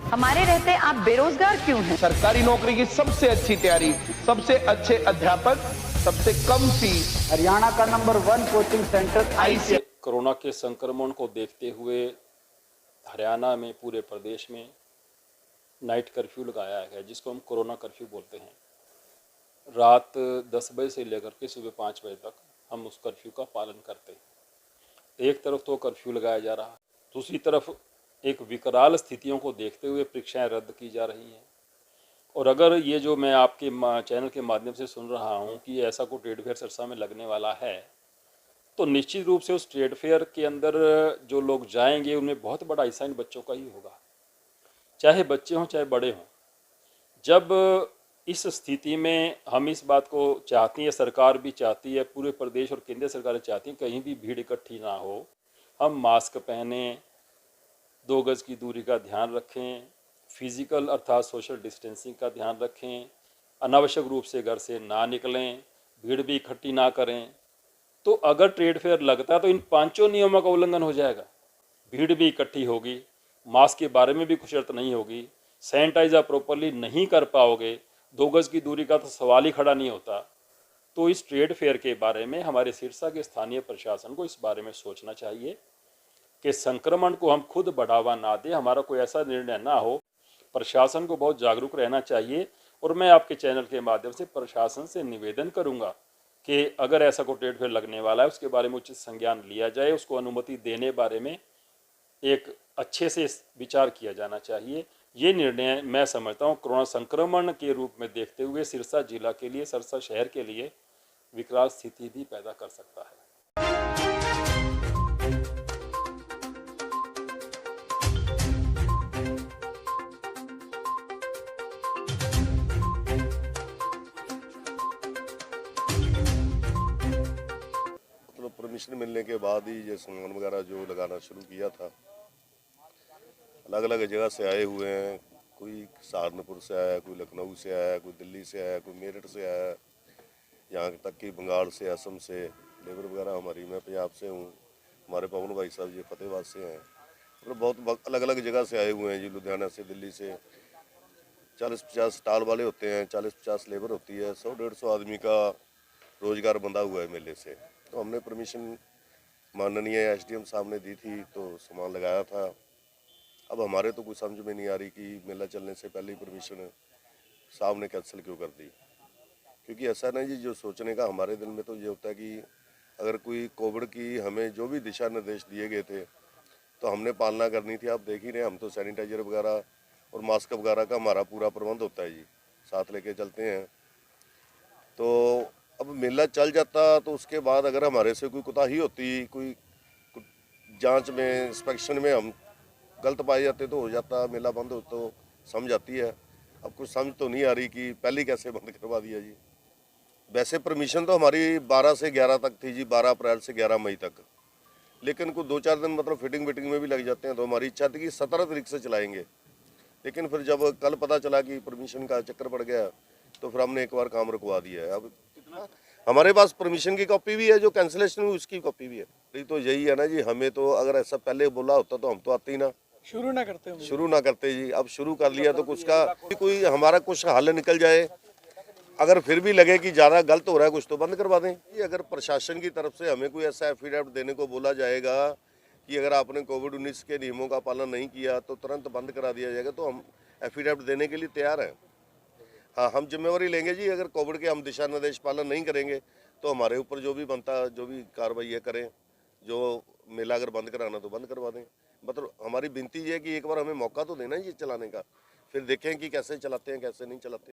हमारे रहते आप बेरोजगार क्यों हैं? सरकारी नौकरी की सबसे अच्छी तैयारी, सबसे अच्छे अध्यापक, सबसे कम फीस। हरियाणा का number 1 coaching centre ICSE. Corona के संक्रमण को देखते हुए हरियाणा में पूरे प्रदेश में नाइट कर्फ्यू लगाया गया, जिसको हम कोरोना कर्फ्यू बोलते हैं। रात 10 बजे से लेकर के सुबह 5 बजे तक हम उस कर्फ्यू का पालन करते हैं। एक तरफ तो कर्फ्यू लगाया जा रहा है, दूसरी तरफ एक विकराल स्थितियों को देखते हुए परीक्षाएं रद्द की जा रही हैं। और अगर ये जो मैं आपके चैनल के माध्यम से सुन रहा हूँ कि ऐसा कोई ट्रेड फेयर सिरसा में लगने वाला है, तो निश्चित रूप से उस ट्रेड फेयर के अंदर जो लोग जाएंगे उनमें बहुत बड़ा हिस्सा इन बच्चों का ही होगा, चाहे बच्चे हों चाहे बड़े हों। जब इस स्थिति में हम इस बात को चाहती हैं, सरकार भी चाहती है, पूरे प्रदेश और केंद्र सरकारें चाहती हैं कहीं भी भीड़ इकट्ठी ना हो, हम मास्क पहनें, 2 गज की दूरी का ध्यान रखें, फिजिकल अर्थात सोशल डिस्टेंसिंग का ध्यान रखें, अनावश्यक रूप से घर से ना निकलें, भीड़ भी इकट्ठी ना करें। तो अगर ट्रेड फेयर लगता है तो इन 5 नियमों का उल्लंघन हो जाएगा। भीड़ भी इकट्ठी होगी, मास्क के बारे में भी कुछ शर्त नहीं होगी, सैनिटाइजर प्रॉपरली नहीं कर पाओगे, 2 गज की दूरी का तो सवाल ही खड़ा नहीं होता। तो इस ट्रेड फेयर के बारे में हमारे सिरसा के स्थानीय प्रशासन को इस बारे में सोचना चाहिए कि संक्रमण को हम खुद बढ़ावा ना दें, हमारा कोई ऐसा निर्णय ना हो। प्रशासन को बहुत जागरूक रहना चाहिए। और मैं आपके चैनल के माध्यम से प्रशासन से निवेदन करूंगा कि अगर ऐसा कोई ट्रेड फेयर लगने वाला है उसके बारे में उचित संज्ञान लिया जाए, उसको अनुमति देने बारे में एक अच्छे से विचार किया जाना चाहिए। ये निर्णय मैं समझता हूँ कोरोना संक्रमण के रूप में देखते हुए सिरसा जिला के लिए, सिरसा शहर के लिए विकराल स्थिति भी पैदा कर सकता है। परमिशन मिलने के बाद ही ये सामान वगैरह जो लगाना शुरू किया था। अलग अलग जगह से आए हुए हैं, कोई सहारनपुर से आया, कोई लखनऊ से आया, कोई दिल्ली से आया, कोई मेरठ से आया, यहाँ तक कि बंगाल से, असम से लेबर वगैरह हमारी। मैं पंजाब से हूँ, हमारे पवन भाई साहब जी फतेहाबाद से हैं। और बहुत अलग अलग जगह से आए हुए हैं जी, लुधियाना से, दिल्ली से। 40-50 स्टॉल वाले होते हैं, 40-50 लेबर होती है, 100-150 आदमी का रोजगार बंधा हुआ है मेले से। तो हमने परमिशन माननीय एसडीएम साहब ने दी थी, तो सामान लगाया था। अब हमारे तो कुछ समझ में नहीं आ रही कि मेला चलने से पहले ही परमिशन साहब ने कैंसिल क्यों कर दी। क्योंकि ऐसा नहीं जी, जो सोचने का हमारे दिल में तो ये होता है कि अगर कोई कोविड की हमें जो भी दिशा निर्देश दिए गए थे तो हमने पालना करनी थी। आप देख ही रहे, हम तो सैनिटाइजर वगैरह और मास्क वगैरह का हमारा पूरा प्रबंध होता है जी, साथ लेके चलते हैं। तो अब मेला चल जाता तो उसके बाद अगर हमारे से कोई कोताही होती, कोई जांच में, इंस्पेक्शन में हम गलत पाए जाते तो हो जाता, मेला बंद हो तो समझ आती है। अब कुछ समझ तो नहीं आ रही कि पहले कैसे बंद करवा दिया जी। वैसे परमिशन तो हमारी 12 से 11 तक थी जी, 12 अप्रैल से 11 मई तक। लेकिन कुछ 2-4 दिन मतलब फिटिंग में भी लग जाते हैं। तो हमारी इच्छा थी कि 17 तारीख से चलाएंगे, लेकिन फिर जब कल पता चला कि परमिशन का चक्कर पड़ गया तो फिर हमने एक बार काम रुकवा दिया है। अब हमारे पास परमिशन की कॉपी भी है, जो कैंसिलेशन हुई उसकी कॉपी भी है। तो यही है ना जी, हमें तो अगर ऐसा पहले बोला होता तो हम तो आते ही ना, शुरू ना करते जी। अब शुरू कर लिया तो कुछ का कोई हमारा कुछ हल निकल जाए। अगर फिर भी लगे कि ज़्यादा गलत हो रहा है कुछ तो बंद करवा दें। ये अगर प्रशासन की तरफ से हमें कोई ऐसा एफिडेविट देने को बोला जाएगा कि अगर आपने कोविड-19 के नियमों का पालन नहीं किया तो तुरंत बंद करा दिया जाएगा, तो हम एफिडेविट देने के लिए तैयार हैं। हाँ, हम जिम्मेवारी लेंगे जी। अगर कोविड के हम दिशा निर्देश पालन नहीं करेंगे तो हमारे ऊपर जो भी बनता, जो भी कार्रवाई है करें। जो मेला अगर बंद कराना तो बंद करवा दें। मतलब हमारी विनती ये है कि एक बार हमें मौका तो देना ये चलाने का, फिर देखें कि कैसे चलाते हैं कैसे नहीं चलाते।